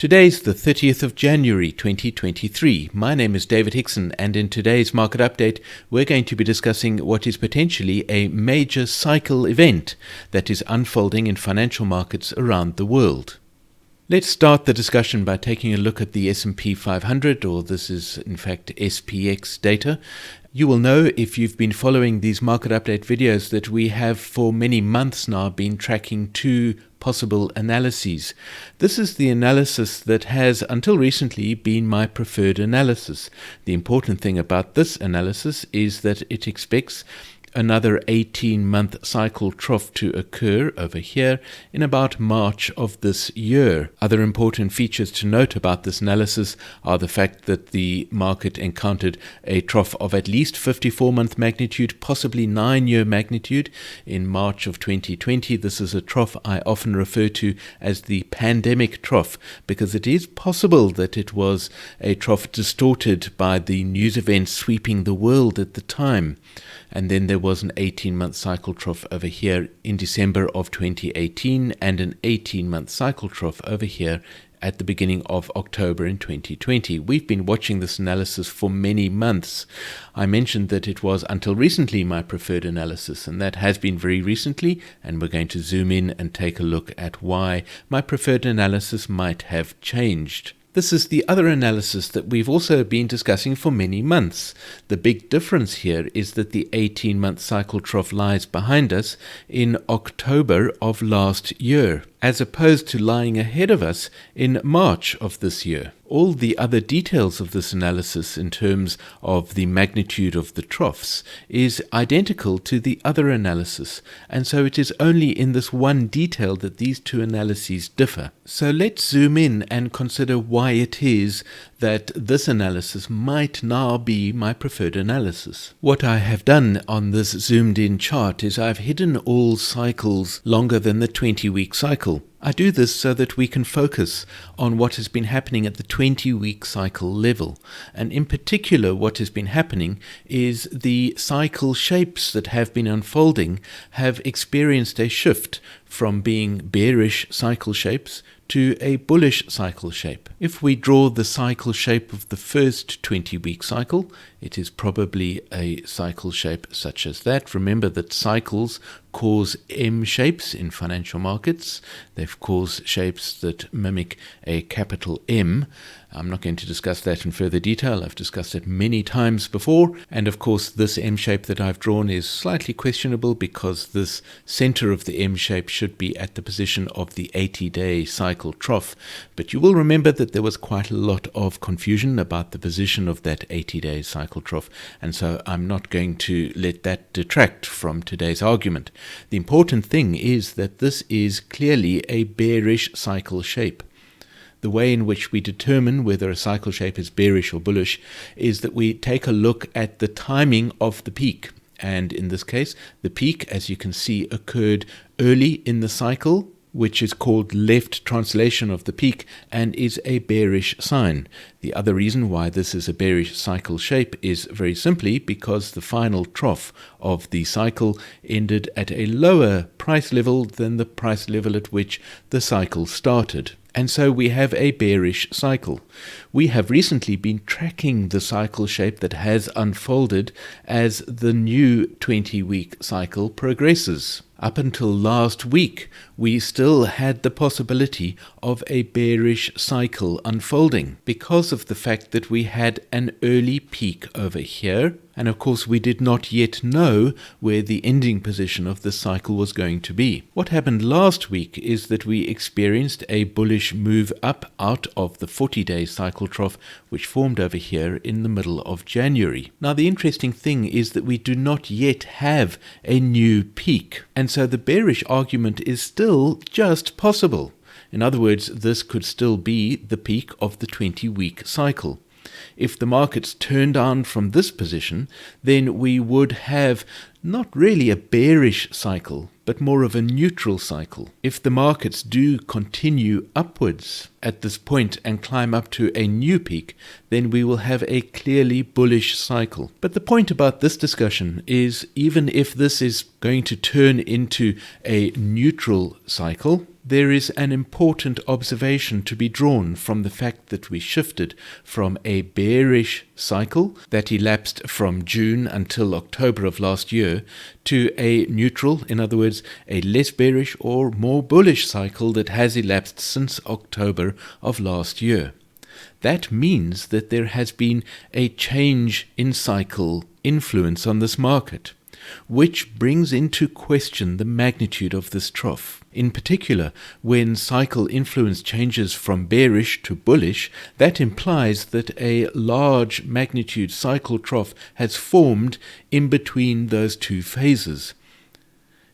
Today's the 30th of January 2023. My name is David Hickson, and in today's market update, we're going to be discussing what is potentially a major cycle event that is unfolding in financial markets around the world. Let's start the discussion by taking a look at the S&P 500, or this is in fact SPX data. You will know if you've been following these market update videos that we have for many months now been tracking two possible analyses. This is the analysis that has until recently been my preferred analysis. The important thing about this analysis is that it expects another 18-month cycle trough to occur over here in about March of this year. Other important features to note about this analysis are the fact that the market encountered a trough of at least 54-month magnitude, possibly 9-year magnitude in March of 2020. This is a trough I often refer to as the pandemic trough because it is possible that it was a trough distorted by the news events sweeping the world at the time. And then there was an 18-month cycle trough over here in December of 2018 and an 18-month cycle trough over here at the beginning of October in 2020. We've been watching this analysis for many months. I mentioned that it was until recently my preferred analysis, and that has been very recently, and we're going to zoom in and take a look at why my preferred analysis might have changed. This is the other analysis that we've also been discussing for many months. The big difference here is that the 18-month cycle trough lies behind us in October of last year, as opposed to lying ahead of us in March of this year. All the other details of this analysis in terms of the magnitude of the troughs is identical to the other analysis, and so it is only in this one detail that these two analyses differ. So let's zoom in and consider why it is that this analysis might now be my preferred analysis. What I have done on this zoomed in chart is I've hidden all cycles longer than the 20-week cycle. I do this so that we can focus on what has been happening at the 20-week cycle level. And in particular, what has been happening is the cycle shapes that have been unfolding have experienced a shift from being bearish cycle shapes to a bullish cycle shape. If we draw the cycle shape of the first 20-week cycle, it is probably a cycle shape such as that. Remember that cycles cause M shapes in financial markets. They've caused shapes that mimic a capital M. I'm not going to discuss that in further detail. I've discussed it many times before. And of course, this M shape that I've drawn is slightly questionable because this center of the M shape should be at the position of the 80-day cycle trough. But you will remember that there was quite a lot of confusion about the position of that 80-day cycle trough. And so I'm not going to let that detract from today's argument. The important thing is that this is clearly a bearish cycle shape. The way in which we determine whether a cycle shape is bearish or bullish is that we take a look at the timing of the peak. And in this case, the peak, as you can see, occurred early in the cycle, which is called left translation of the peak and is a bearish sign. The other reason why this is a bearish cycle shape is very simply because the final trough of the cycle ended at a lower price level than the price level at which the cycle started. And so we have a bearish cycle. We have recently been tracking the cycle shape that has unfolded as the new 20-week cycle progresses. Up until last week, we still had the possibility of a bearish cycle unfolding because of the fact that we had an early peak over here. And of course, we did not yet know where the ending position of the cycle was going to be. What happened last week is that we experienced a bullish move up out of the 40-day cycle trough, which formed over here in the middle of January. Now, the interesting thing is that we do not yet have a new peak. And so the bearish argument is still just possible. In other words, this could still be the peak of the 20-week cycle. If the markets turn down from this position, then we would have not really a bearish cycle, but more of a neutral cycle. If the markets do continue upwards at this point and climb up to a new peak, then we will have a clearly bullish cycle. But the point about this discussion is, even if this is going to turn into a neutral cycle, there is an important observation to be drawn from the fact that we shifted from a bearish cycle that elapsed from June until October of last year to a neutral, in other words, a less bearish or more bullish cycle that has elapsed since October of last year. That means that there has been a change in cycle influence on this market, which brings into question the magnitude of this trough. In particular, when cycle influence changes from bearish to bullish, that implies that a large magnitude cycle trough has formed in between those two phases.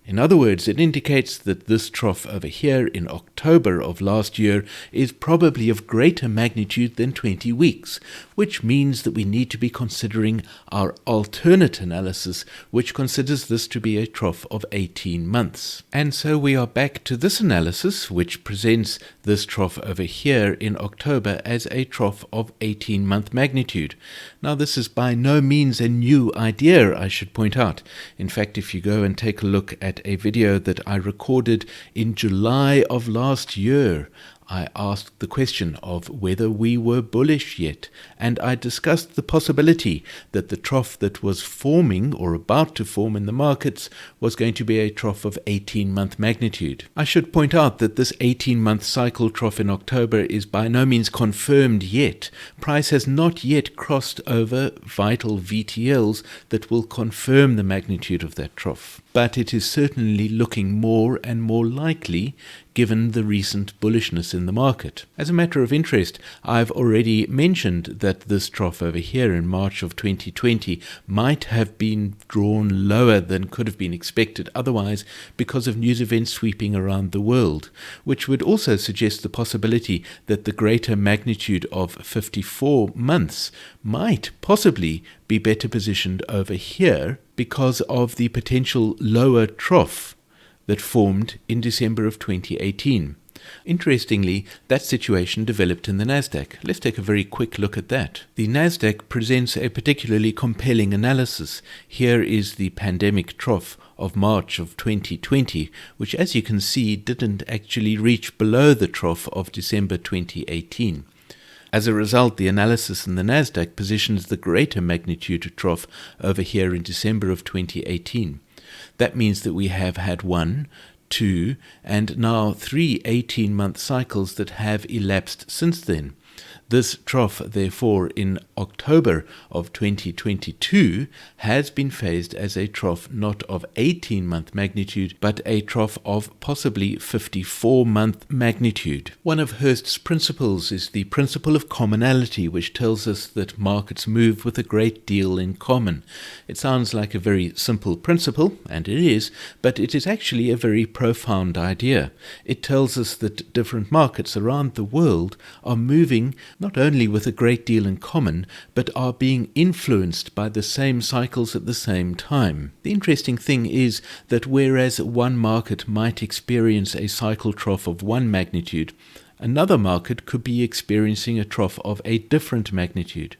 In other words, it indicates that this trough over here in October of last year is probably of greater magnitude than 20 weeks, which means that we need to be considering our alternate analysis, which considers this to be a trough of 18 months. And so we are back to this analysis, which presents this trough over here in October as a trough of 18-month magnitude. Now, this is by no means a new idea, I should point out. In fact, if you go and take a look at a video that I recorded in July of last year, I asked the question of whether we were bullish yet, and I discussed the possibility that the trough that was forming or about to form in the markets was going to be a trough of 18-month magnitude. I should point out that this 18-month cycle trough in October is by no means confirmed yet. Price has not yet crossed over vital VTLs that will confirm the magnitude of that trough, but it is certainly looking more and more likely given the recent bullishness in the market. As a matter of interest, I've already mentioned that this trough over here in March of 2020 might have been drawn lower than could have been expected otherwise because of news events sweeping around the world, which would also suggest the possibility that the greater magnitude of 54 months might possibly be better positioned over here because of the potential lower trough that formed in December of 2018. Interestingly, that situation developed in the NASDAQ. Let's take a very quick look at that. The NASDAQ presents a particularly compelling analysis. Here is the pandemic trough of March of 2020, which, as you can see, didn't actually reach below the trough of December 2018. As a result, the analysis in the NASDAQ positions the greater magnitude trough over here in December of 2018. That means that we have had 1, 2, and now 3 18-month cycles that have elapsed since then. This trough, therefore, in October of 2022 has been phased as a trough not of 18-month magnitude, but a trough of possibly 54-month magnitude. One of Hurst's principles is the principle of commonality, which tells us that markets move with a great deal in common. It sounds like a very simple principle, and it is, but it is actually a very profound idea. It tells us that different markets around the world are moving not only with a great deal in common, but are being influenced by the same cycles at the same time. The interesting thing is that whereas one market might experience a cycle trough of one magnitude, another market could be experiencing a trough of a different magnitude.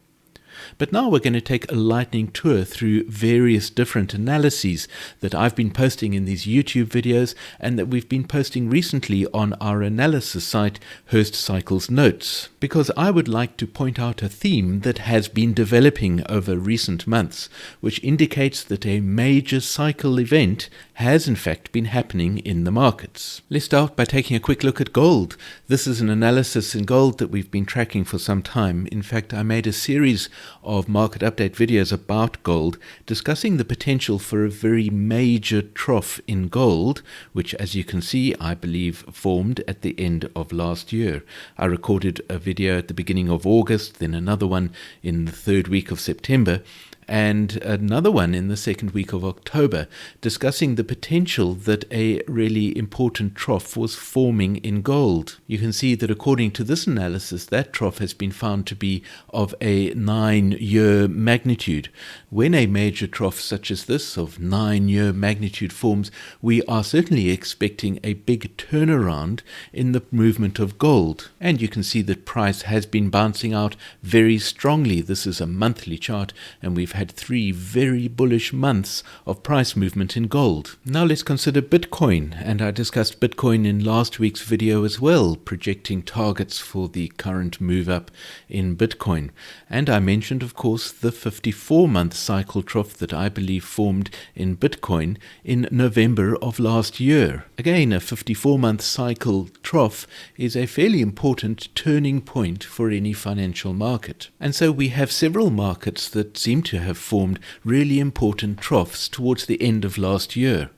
But now we're going to take a lightning tour through various different analyses that I've been posting in these YouTube videos and that we've been posting recently on our analysis site, Hurst Cycles Notes, because I would like to point out a theme that has been developing over recent months, which indicates that a major cycle event has in fact been happening in the markets. Let's start by taking a quick look at gold. This is an analysis in gold that we've been tracking for some time. In fact, I made a series of market update videos about gold discussing the potential for a very major trough in gold, which, as you can see, I believe formed at the end of last year. I recorded a video at the beginning of August, then another one in the third week of September, and another one in the second week of October, discussing the potential that a really important trough was forming in gold. You can see that according to this analysis, that trough has been found to be of a 9-year magnitude. When a major trough such as this of 9-year magnitude forms, we are certainly expecting a big turnaround in the movement of gold. And you can see that price has been bouncing out very strongly. This is a monthly chart, and we've had 3 very bullish months of price movement in gold. Now let's consider Bitcoin, and I discussed Bitcoin in last week's video as well, projecting targets for the current move up in Bitcoin. And I mentioned, of course, the 54-month cycle trough that I believe formed in Bitcoin in November of last year. Again, a 54-month cycle trough is a fairly important turning point for any financial market. And so we have several markets that seem to have formed really important troughs towards the end of last year.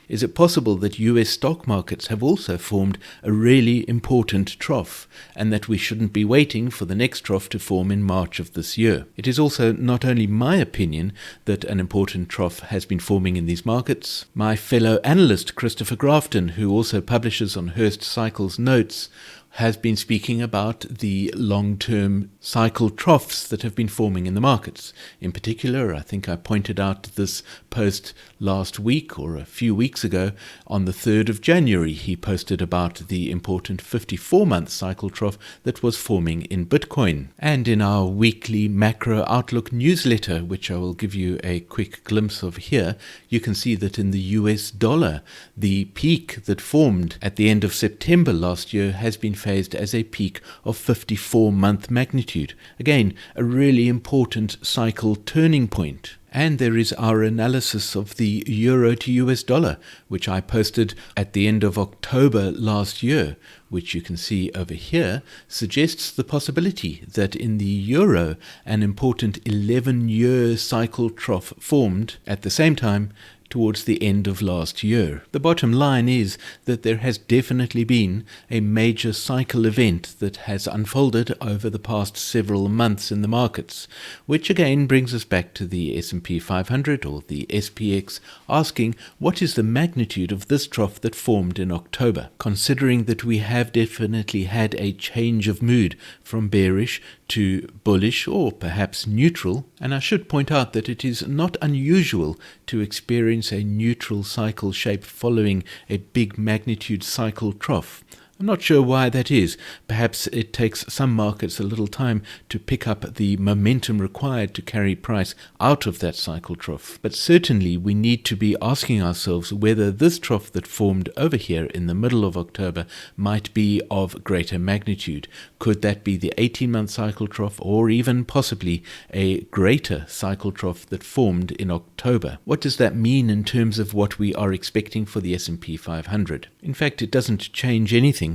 Is it possible that US stock markets have also formed a really important trough, and that we shouldn't be waiting for the next trough to form in March of this year? It is also not only my opinion that an important trough has been forming in these markets. My fellow analyst Christopher Grafton, who also publishes on Hurst Cycles Notes, has been speaking about the long-term cycle troughs that have been forming in the markets. In particular, I think I pointed out this post last week or a few weeks ago. On the 3rd of January, he posted about the important 54-month cycle trough that was forming in Bitcoin. And in our weekly macro outlook newsletter, which I will give you a quick glimpse of here, you can see that in the US dollar, the peak that formed at the end of September last year has been phased as a peak of 54-month magnitude. Again, a really important cycle turning point. And there is our analysis of the euro to US dollar, which I posted at the end of October last year, which you can see over here, suggests the possibility that in the euro, an important 11-year cycle trough formed at the same time towards the end of last year. The bottom line is that there has definitely been a major cycle event that has unfolded over the past several months in the markets, which again brings us back to the S&P 500 or the SPX, asking what is the magnitude of this trough that formed in October, considering that we have definitely had a change of mood from bearish to bullish or perhaps neutral. And I should point out that it is not unusual to experience a neutral cycle shape following a big magnitude cycle trough. I'm not sure why that is. Perhaps it takes some markets a little time to pick up the momentum required to carry price out of that cycle trough. But certainly we need to be asking ourselves whether this trough that formed over here in the middle of October might be of greater magnitude. Could that be the 18-month cycle trough, or even possibly a greater cycle trough that formed in October? What does that mean in terms of what we are expecting for the S&P 500? In fact, it doesn't change anything.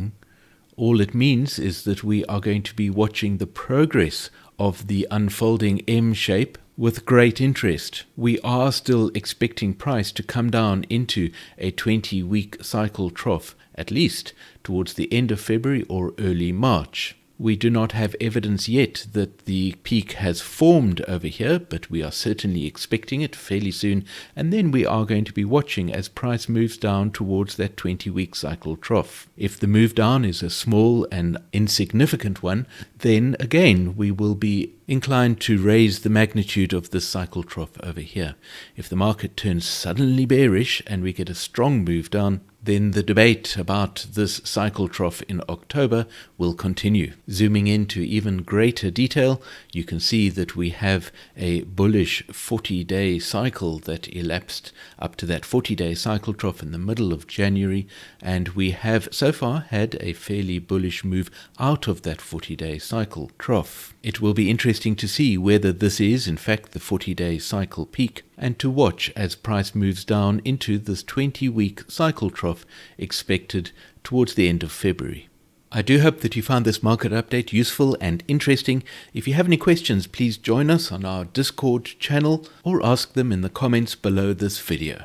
All it means is that we are going to be watching the progress of the unfolding M shape with great interest. We are still expecting price to come down into a 20-week cycle trough, at least towards the end of February or early March. We do not have evidence yet that the peak has formed over here, but we are certainly expecting it fairly soon, and then we are going to be watching as price moves down towards that 20-week cycle trough. If the move down is a small and insignificant one, then again we will be inclined to raise the magnitude of this cycle trough over here. If the market turns suddenly bearish and we get a strong move down, then the debate about this cycle trough in October will continue. Zooming into even greater detail, you can see that we have a bullish 40-day cycle that elapsed up to that 40-day cycle trough in the middle of January, and we have so far had a fairly bullish move out of that 40-day cycle trough. It will be interesting to see whether this is in fact the 40-day cycle peak, and to watch as price moves down into this 20-week cycle trough expected towards the end of February. I do hope that you found this market update useful and interesting. If you have any questions, please join us on our Discord channel or ask them in the comments below this video.